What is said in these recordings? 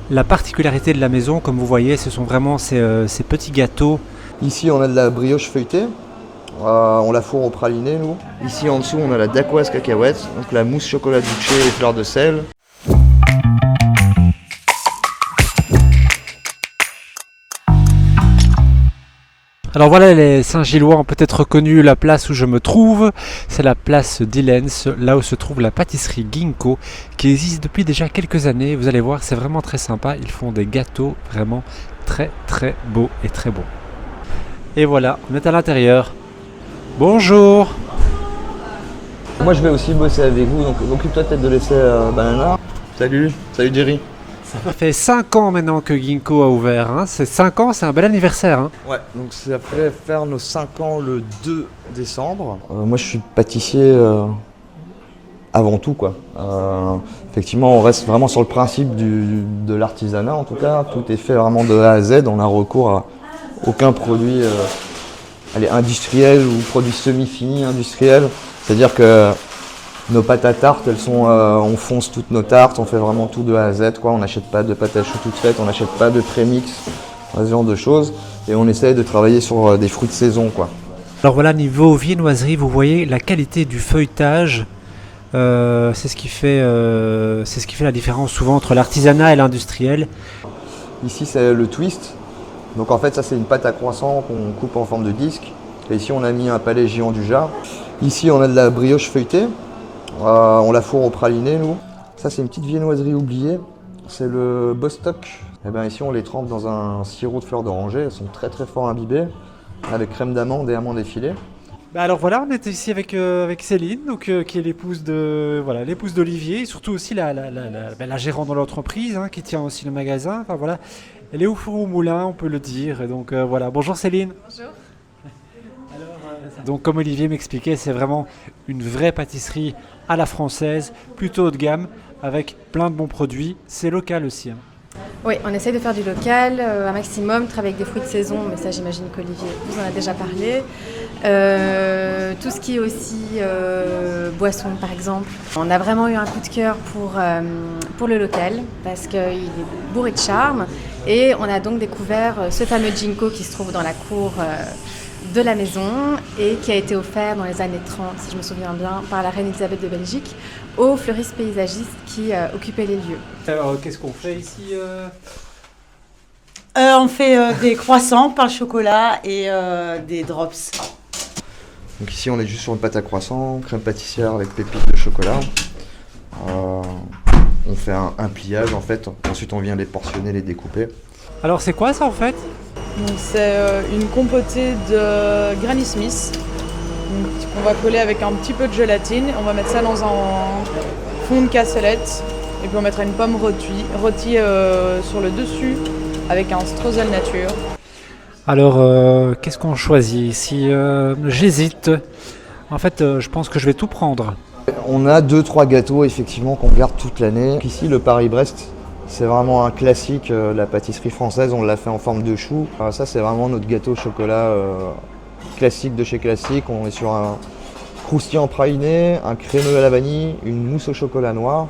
La particularité de la maison, comme vous voyez, ce sont vraiment ces petits gâteaux. Ici, on a de la brioche feuilletée. On la fourre au praliné, nous. Ici, en dessous, on a la dacquoise cacahuète, donc la mousse chocolat douché et fleurs de sel. Alors voilà, les Saint-Gillois ont peut-être reconnu la place où je me trouve. C'est la place d'Illens, là où se trouve la pâtisserie Ginkgo, qui existe depuis déjà quelques années. Vous allez voir, c'est vraiment très sympa. Ils font des gâteaux vraiment très très beaux et très bons. Et voilà, on est à l'intérieur. Bonjour! Moi, je vais aussi bosser avec vous, donc occupe-toi peut-être de laisser Banana. Salut Jerry. Ça fait 5 ans maintenant que Ginkgo a ouvert. Hein. C'est 5 ans, c'est un bel anniversaire. Hein. Ouais, donc ça fait faire nos 5 ans le 2 décembre. Moi, je suis pâtissier avant tout, quoi. Effectivement, on reste vraiment sur le principe de l'artisanat, en tout cas. Tout est fait vraiment de A à Z. On a recours à aucun produit industriel ou produit semi-fini industriel. C'est-à-dire que nos pâtes à tarte, on fonce toutes nos tartes, on fait vraiment tout de A à Z, quoi. On n'achète pas de pâtes à choux toutes faites, on n'achète pas de prémix, ce genre de choses. Et on essaye de travailler sur des fruits de saison, quoi. Alors voilà, niveau viennoiserie, vous voyez la qualité du feuilletage. C'est ce qui fait la différence souvent entre l'artisanat et l'industriel. Ici, c'est le twist. Donc en fait, ça, c'est une pâte à croissant qu'on coupe en forme de disque. Et ici, on a mis un palais géant du Jard. Ici, on a de la brioche feuilletée. On la fourre au praliné, nous. Ça, c'est une petite viennoiserie oubliée. C'est le Bostock. Et bien ici, on les trempe dans un sirop de fleurs d'oranger. Elles sont très très fort imbibées, avec crème d'amande et amandes effilées. Bah alors voilà, on est ici avec Céline, donc, qui est l'épouse d'Olivier, et surtout aussi la gérante de l'entreprise, hein, qui tient aussi le magasin. Enfin voilà, elle est au four au moulin, on peut le dire. Et donc voilà, bonjour Céline. Bonjour. Donc comme Olivier m'expliquait, c'est vraiment une vraie pâtisserie à la française, plutôt haut de gamme, avec plein de bons produits. C'est local aussi. Hein. Oui, on essaye de faire du local, un maximum, travailler avec des fruits de saison, mais ça j'imagine qu'Olivier vous en a déjà parlé. Tout ce qui est aussi boisson par exemple. On a vraiment eu un coup de cœur pour le local, parce qu'il est bourré de charme. Et on a donc découvert ce fameux Ginkgo qui se trouve dans la cour de la maison et qui a été offert dans les années 30, si je me souviens bien, par la reine Elisabeth de Belgique aux fleuristes paysagistes qui occupaient les lieux. Alors qu'est-ce qu'on fait ici On fait des croissants, pain au chocolat et des drops. Donc ici, on est juste sur une pâte à croissant, crème pâtissière avec pépites de chocolat. On fait un pliage en fait. Ensuite, on vient les portionner, les découper. Alors c'est quoi ça en fait? Donc c'est une compotée de Granny Smith qu'on va coller avec un petit peu de gélatine. On va mettre ça dans un fond de cassolette et puis on mettra une pomme rôtie sur le dessus avec un streusel nature. Alors qu'est-ce qu'on choisit ici? J'hésite. En fait, je pense que je vais tout prendre. On a 2-3 gâteaux effectivement qu'on garde toute l'année. Ici, le Paris-Brest. C'est vraiment un classique, la pâtisserie française, on l'a fait en forme de chou. Ça, c'est vraiment notre gâteau au chocolat classique de chez Classique. On est sur un croustillant praliné, un crémeux à la vanille, une mousse au chocolat noir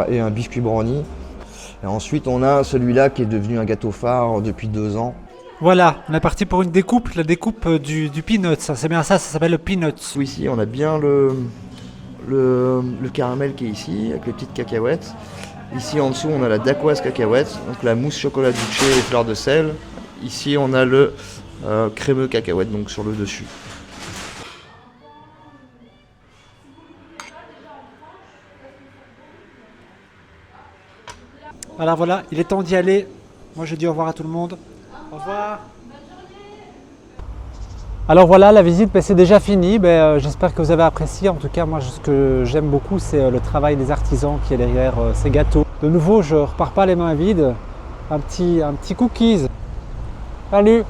et un biscuit brownie. Et ensuite, on a celui-là qui est devenu un gâteau phare depuis 2 ans. Voilà, on est parti pour une découpe, la découpe du peanut. C'est bien ça s'appelle le peanut. Ici, on a bien le caramel qui est ici, avec les petites cacahuètes. Ici en dessous, on a la dacquoise cacahuète, donc la mousse chocolat douché et fleurs de sel. Ici, on a le crémeux cacahuète, donc sur le dessus. Alors voilà, il est temps d'y aller. Moi, je dis au revoir à tout le monde. Au revoir. Alors voilà, la visite c'est déjà fini. J'espère que vous avez apprécié. En tout cas, moi ce que j'aime beaucoup, c'est le travail des artisans qui est derrière ces gâteaux. De nouveau, je repars pas les mains vides. Un petit cookies. Salut!